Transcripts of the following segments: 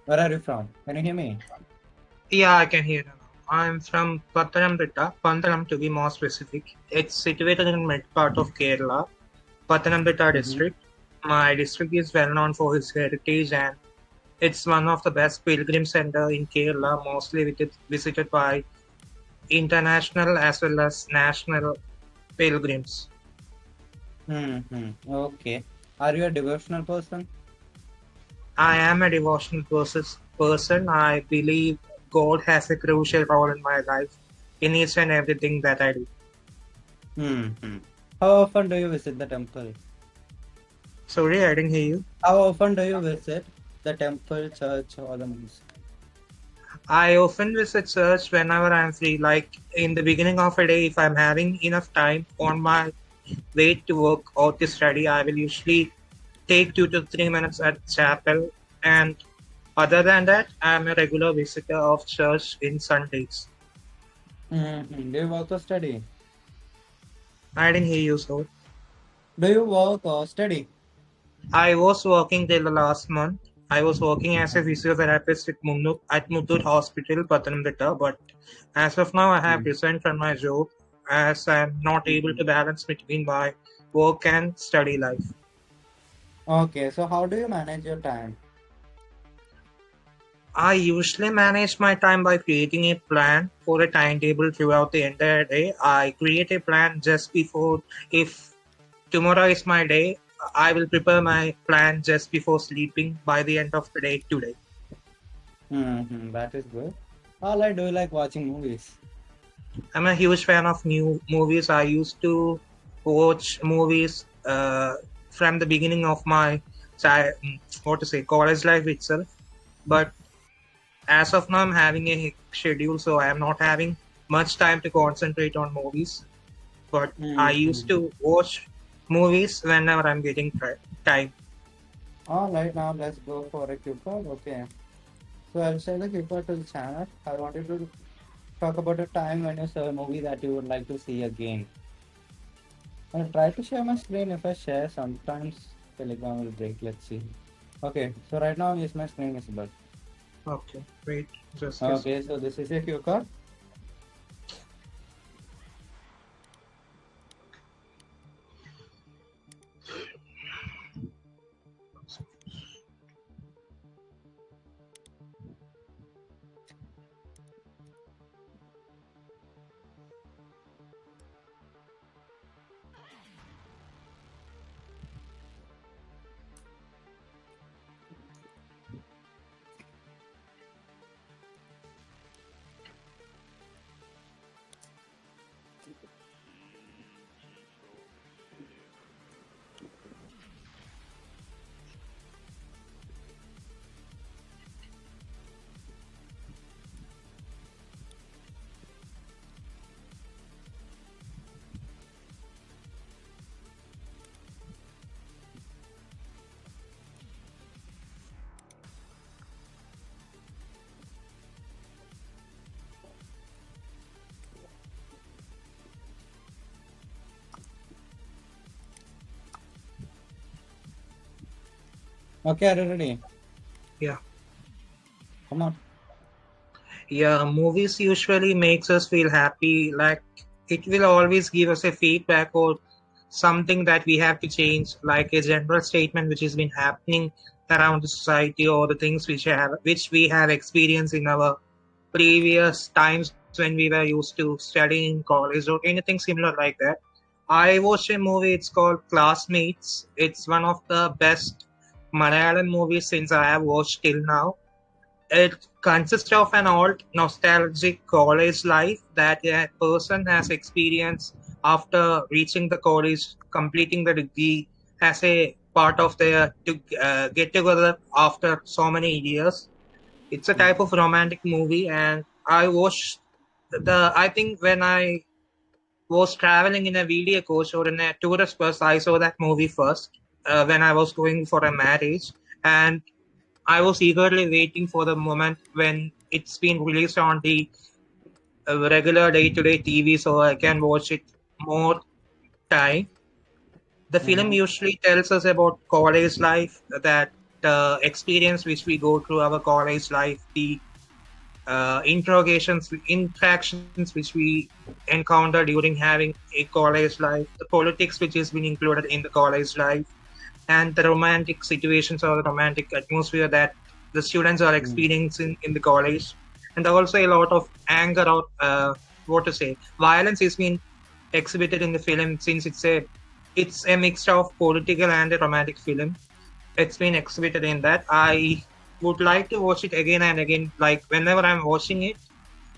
Where are you from? Can you hear me? Yeah, I can hear you now. I'm from Pathanam to be more specific. It's situated in mid part of Kerala, Pathanamthitta Mm-hmm. district. My district is well known for its heritage and it's one of the best pilgrim center in Kerala, mostly visited by international as well as national pilgrims. Mm-hmm. Okay. Are you a devotional person? I am a devotional person. I believe God has a crucial role in my life in each and everything that I do. Mm-hmm. How often do you visit the temple? Sorry, I didn't hear you. How often do you visit the temple, church, or the mosque? I often visit church whenever I'm free, like in the beginning of a day, if I'm having enough time on my way to work or to study, I will usually take 2 to 3 minutes at chapel. And other than that, I'm a regular visitor of church in Sundays. Mm-hmm. Do you work or study? I didn't hear you, so Do you work or study? I was working till the last month. I was working as a physiotherapist at Muthoot Hospital, Pathanamthitta, but as of now, I have Mm. resigned from my job as I'm not able Mhm. to balance between my work and study life. Okay, so how do you manage your time? I usually manage my time by creating a plan for a timetable throughout the entire day. I create a plan just before, if tomorrow is my day, I will prepare my plan just before sleeping by the end of the day today. Mm-hmm. That is good. All I do like watching movies. I'm a huge fan of new movies. I used to watch movies from the beginning of my college life itself. But as of now, I'm having a hectic schedule, so I am not having much time to concentrate on movies. But I used Mm-hmm. to watch movies whenever I'm getting time. All right, now let's go for a quick call. Okay. So I'll share the quick call to the channel. I wanted to talk about a time when you saw a movie that you would like to see again. I'll try to share my screen. If I share, sometimes Telegram will break. Let's see. Okay, so right now is my screen visible. Okay, wait, just a Okay, second. so this is a cue card. Okay, are you ready? Yeah. Come on. Yeah, movies usually makes us feel happy. Like it will always give us a feedback or something that we have to change, like a general statement which has been happening around the society or the things which we have experienced in our previous times when we were used to study in college or anything similar like that. I watched a movie. It's called Classmates. It's one of the best Malayalam movies since I have watched till now. It consists of an old nostalgic college life that a person has experienced after reaching the college, completing the degree as a part of their to get together after so many years. It's a type of romantic movie, and I watched I think when I was traveling in a video coach or in a tourist bus, I saw that movie first when I was going for a marriage, and I was eagerly waiting for the moment when it's been released on the regular day-to-day TV so I can watch it more time. The film Mm-hmm. usually tells us about college life, that experience which we go through our college life, the interactions which we encounter during having a college life, the politics which has been included in the college life, and the romantic situations or the romantic atmosphere that the students are Mm. experiencing in the college, and also a lot of anger or what to say, violence is being exhibited in the film since it's a mix of political and a romantic film. It's been exhibited in that. I would like to watch it again and again. Like whenever I'm watching it,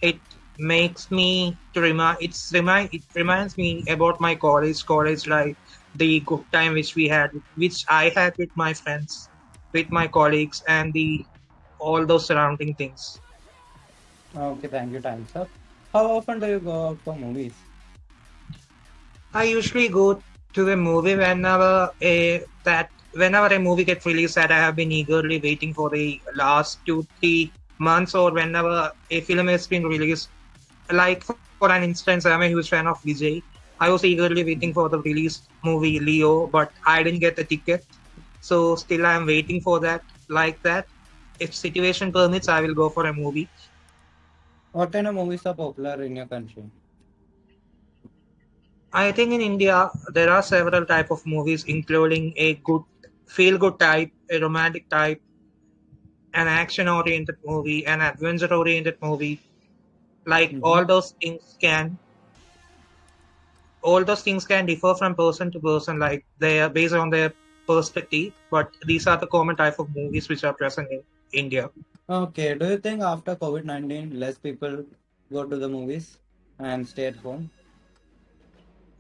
it makes me to it reminds me about my college life, the good time which I had with my friends, with my colleagues, and the all those surrounding things. Okay, thank you, time sir. How often do you go out for movies? I usually go to a movie whenever a movie gets released that I have been eagerly waiting for the last 2 3 months, or whenever a film has been released. Like for an instance, I'm a huge fan of Vijay. I was eagerly waiting for the released movie Leo, but I didn't get the ticket. So still I'm waiting for that. Like that. If situation permits, I will go for a movie. What kind of movies are popular in your country? I think in India there are several type of movies, including a good feel good type, a romantic type, an action oriented movie, an adventure oriented movie. Like Mm-hmm. all those things can differ from person to person, like they are based on their perspective, but these are the common type of movies which are present in India. Okay, do you think after COVID-19, less people go to the movies and stay at home?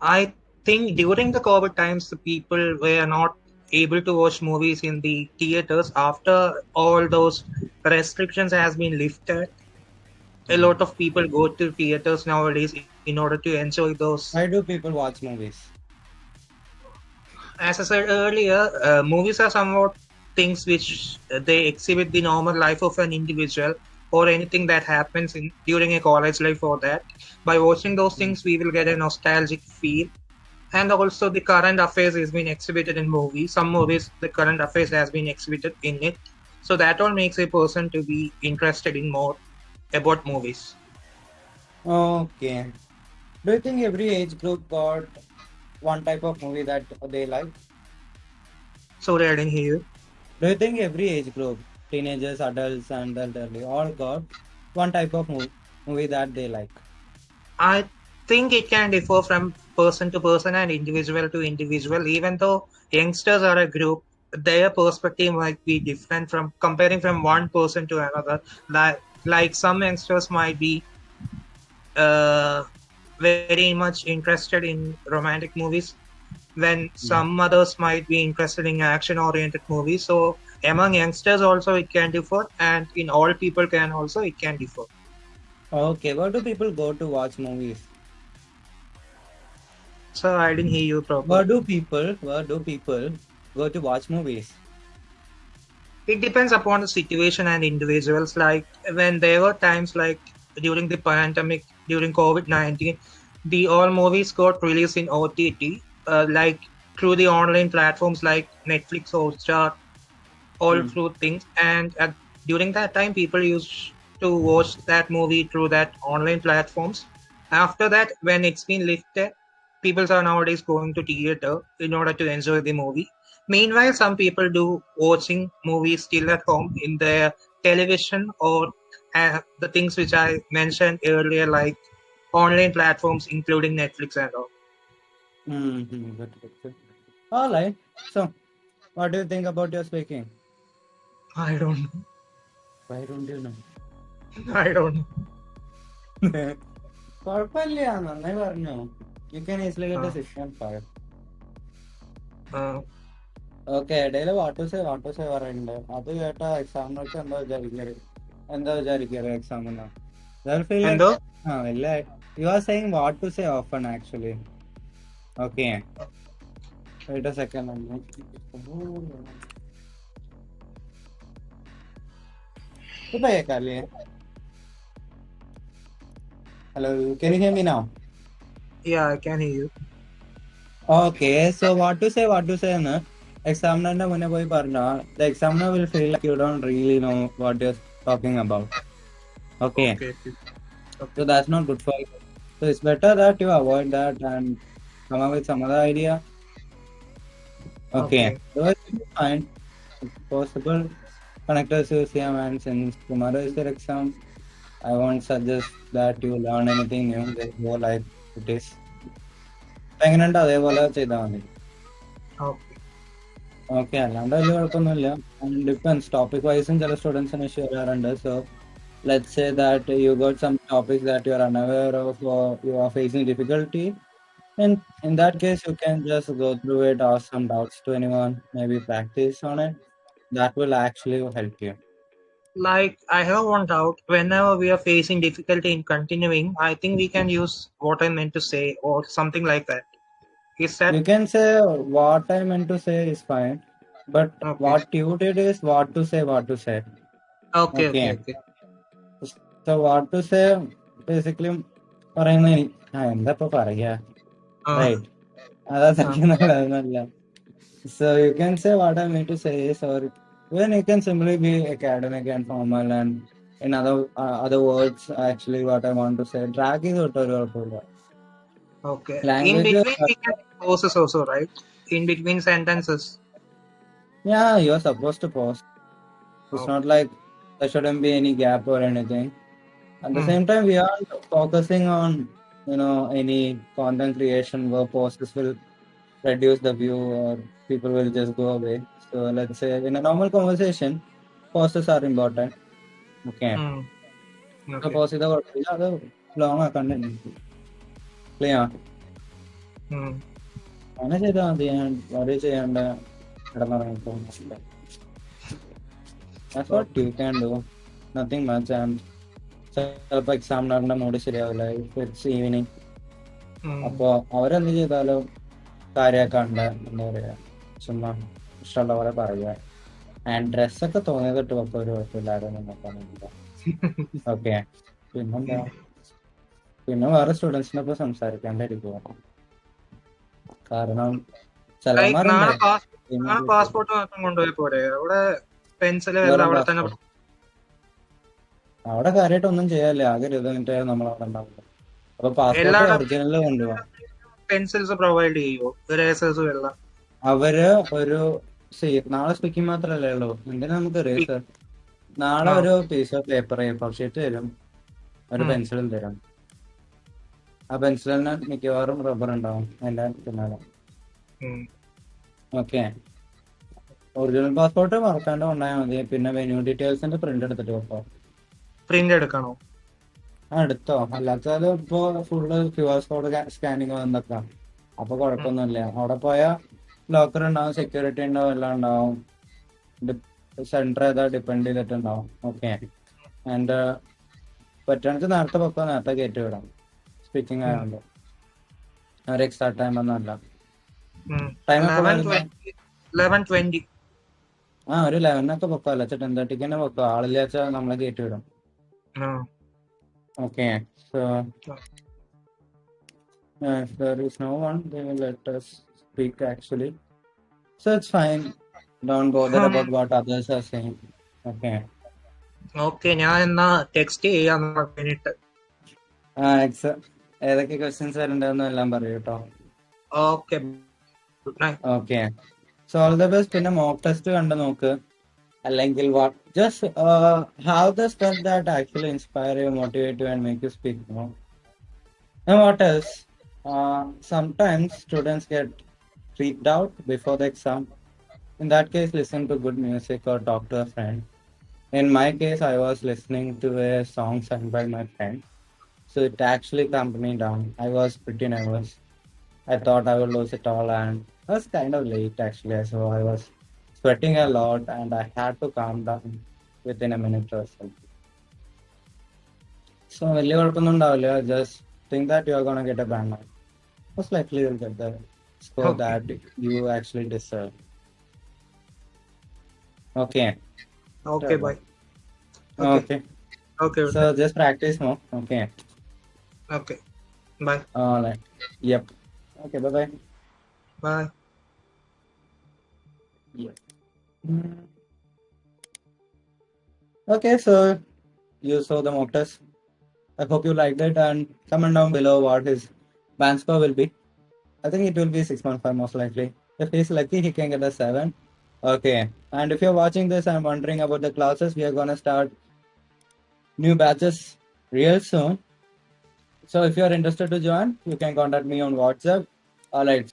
I think during the COVID times, the people were not able to watch movies in the theaters. After all those restrictions has been lifted, a Mm. lot of people go to theaters nowadays in order to enjoy those. Why do people watch movies? As I said earlier, movies are somewhat things which they exhibit the normal life of an individual or anything that happens in during a college life or that. By watching those Mm. things, we will get a nostalgic feel. And also the current affairs is being exhibited in movies. Some movies, the current affairs has been exhibited in it. So that all makes a person to be interested in more about movies. Okay. Do you think every age group got one type of movie that they like? Sorry, I didn't hear you. Do you think every age group, teenagers, adults, and elderly, all got one type of movie that they like? I think it can differ from person to person and individual to individual. Even though youngsters are a group, their perspective might be different from comparing from one person to another. Like some youngsters might be uh, very much interested in romantic movies, when Mm. some others might be interested in action oriented movies. So among youngsters also it can differ, and in all people can also it can differ. Okay, where do people go to watch movies? So I didn't hear you Where properly. do people go to watch movies? It depends upon the situation and individuals. Like when there were times like during the pandemic, during COVID-19, the all movies got released in OTT, like through the online platforms like Netflix or Star, all Mm. through things. And during that time, people used to watch that movie through that online platforms. After that, when it's been lifted, people are nowadays going to theater in order to enjoy the movie. Meanwhile, some people do watching movies still at home in their television or the things which I mentioned earlier, like online platforms, including Netflix and all. Mm-hmm. Good, good, good. All right. So, what do you think about your speaking? I don't know. Why don't you know? I don't know. കുഴപ്പമില്ല നന്നായി പറഞ്ഞു. You can easily get a Uh, 6.5. uh, okay ഇടയിൽ what to say പറയുന്നുണ്ട്. അത് കേട്ടാ എക്സാമിനെ വെച്ച് എന്താ വിചാരിക്കുക എക്സാം എന്നാ ഫീൽ and ലൈക്ക് though, ആ ഇല്ല. You are saying what to say often actually. Okay wait a second. ഇപ്പൊ കേൾക്കാല്ലേ? Hello, can you hear me now? yeah, I can hear you. Okay, so what to say, എന്ന് examiner മുന്നേ പോയി പറഞ്ഞോ, the examiner will feel like you don't really know what you're talking about. Okay, Okay. so Okay. that's not good for you. So it's better that you avoid that and come up with some other idea. Okay, Okay. so it's fine. It's possible. Connectors use CM, and since tomorrow is your exam, I won't suggest that you learn anything new. Just go like it is. എങ്ങനെയുണ്ട് അതേപോലെ ചെയ്താൽ മതി. Okay. Okay, അല്ലാണ്ട് വലിയ കുഴപ്പമൊന്നുമില്ല. And depends, topic വൈസും ചില സ്റ്റുഡൻസിന് issue വരാറുണ്ട്. So let's say that you got some topics that you are unaware of or you are facing difficulty. And in that case, you can just go through it, ask some doubts to anyone, maybe practice on it. That will actually help you. Like I have one doubt. Whenever we are facing difficulty in continuing, I think we can use what I meant to say or something like that. Is that You can say what I meant to say is fine, but okay? what you did is what to say, what to say. Okay. Okay. Okay. Okay. So what to say basically പറയുന്ന എന്താ ഇപ്പൊ പറയാ, Uh, right, അതാ uh, തയ്ക്കുന്നല്ല. So you can say what I mean to say is, or when you can simply be academic and formal, and in other words, actually what I want to say, drag is what okay. In language. between, we can take pauses also, right? In between sentences. Yeah, you're supposed to pause. It's not Okay. like there shouldn't be any gap or anything. At the Hmm. same time, we aren't focusing on any content creation where pauses will reduce the view or people will just go away. So let's say in a normal conversation, pauses are important. Okay. Hmm. So Okay. pause ചെയ്താൽ കുഴപ്പമില്ല. അത് long ആക്കണ്ട. Clear. Hmm. അങ്ങനെ ചെയ്താൽ മതി. Worry ചെയ്യേണ്ട, കിടന്നുറങ്ങിപ്പോ. That's what Okay. you can do. Nothing much. And ചിലപ്പോൾ എക്സാമിനറിന്റെ mood ശരിയാവില്ല. It's evening. Hmm. അപ്പോൾ അവരെന്ത് ചെയ്താലും കാര്യമാക്കാണ്ട് എന്താ പറയുക, ചുമ്മാ ഇഷ്ടമുള്ള പോലെ പറയുക. ആൻഡ് ഡ്രസ്സൊക്കെ തോന്നിയതിട്ട് വെക്കുക, ഒരു കുഴപ്പമില്ലാതെ നോക്കാനില്ല. ഓക്കെ, പിന്നെന്താ, പിന്നെ വേറെ സ്റ്റുഡൻസിനൊപ്പം സംസാരിക്കാണ്ടിരിക്കുക. കാരണം Like ചിലന്മാരുണ്ട്. നാളെ പാസ്പോർട്ട് മാത്രം കൊണ്ടുപോയി പോരെ? അവിടെ പെൻസിൽ എല്ലാം വെറും അവിടെ തന്നെ. പാസ്പോർട്ട് അവിടെ കാര്യമായിട്ട് ഒന്നും ചെയ്യാനില്ല. ആകെ 20 മിനിറ്റ് നമ്മൾ അവിടെ ഉണ്ടാവില്ല. അപ്പൊ പാസ്പോർട്ട് എല്ലായിടം ഒറിജിനല് കൊണ്ടുപോകാം. പെൻസിൽസ് പ്രൊവൈഡ് ചെയ്യുമോ? ഇറേസേഴ്സും എല്ലാം. അവര് ഒരു നാളെ സ്പീക്കിംഗ് മാത്രമല്ലേ ഉള്ളൂ, എന്തിനാ നമുക്ക് റേസർ. നാളെ ആ. ഒരു piece of paper A4 sheet തരും, ഒരു ഉം. പെൻസിലും തരും. ആ പെൻസിലിന് മിക്കവാറും റബ്ബർ ഉണ്ടാവും അതിന്റെ പിന്നാലെ. ഉം. ഓക്കെ, ഒറിജിനൽ പാസ്പോർട്ട് മറക്കാണ്ട് കൊണ്ടായാൽ മതി. പിന്നെ വെന്യൂ ഡീറ്റെയിൽസിന്റെ പ്രിന്റ് എടുത്തിട്ട് വെക്കോ. പ്രിന്റ് എടുക്കണോ? എടുത്തോ, അല്ലാത്തത് ഇപ്പോ ഫുള്ള് QR കോഡ് സ്കാനിങ് വന്നൊക്കെ. അപ്പൊ ഉം. കുഴപ്പമൊന്നുമില്ല. അവിടെ പോയാൽ ലോക്കർ ഉണ്ടാവും, സെക്യൂരിറ്റി ഉണ്ടാവും, എല്ലാം ഉണ്ടാവും. സെന്റർ ഏതാ ഡിപ്പെൻഡ് ചെയ്തിട്ടുണ്ടാവും. ഓക്കെ, ആൻഡ് പറ്റുകയാണെങ്കിൽ നേരത്തെ വെക്കോ, നേരത്തെ കയറ്റി വിടാം. സ്പീക്കിംഗ് ഉം. ആയതുകൊണ്ട് ഒരു എക്സ്ട്രാ ടൈം ഒന്നും അല്ല. ഉം. ടൈം ലെവൻ എപ്പോഴായിരുന്നു? ട്വന്റി 11:20. ഒരു 11 വെക്കോ, അല്ല 10:30 തന്നെ വെക്കോ. ആളില്ലാച്ച നമ്മളെ കയറ്റി വിടും. ആ. Okay, so if there is no one, they will let us speak actually. So it's fine. Don't bother about what others are saying. Okay. Okay, ഞാൻ എന്നാ ടെക്സ്റ്റ് ചെയ്യാൻ വേണ്ടിട്ട്. ഏതൊക്കെ ക്വസ്റ്റ്യൻസ് വരണ്ടെന്ന് എല്ലാം പറയൂ കേട്ടോ. Okay, good night. Okay, so all the best. പിന്നെ mock test കണ്ട് നോക്ക്. അല്ലെങ്കിൽ just have the stuff that actually inspire you, motivate you and make you speak more. And what else? Sometimes students get freaked out before the exam. In that case, listen to good music or talk to a friend. In my case, I was listening to a song sung by my friend. So it actually calmed me down. I was pretty nervous. I thought I would lose it all, and I was kind of late actually. So I was sweating a lot, and I had to calm down within a minute or so. So വലിയ കുഴപ്പമൊന്നും ഉണ്ടാവില്ല. Just think that you are gonna get a band mark. Most likely you'll get the score okay. that you actually deserve. Okay. Okay, bye. Okay. Okay. Okay, good So night. just practice more. Okay. Okay, bye. All right. Yep. Okay. Bye bye. Bye. Yeah. Mm. Okay, so you saw the mock test. I hope you liked it and comment down below what his band score will be. I think it will be 6.5 most likely. If he's lucky, he can get a 7. Okay. And if you're watching this and wondering about the classes, we are gonna start new batches real soon. So if you're interested to join, you can contact me on WhatsApp. Alright.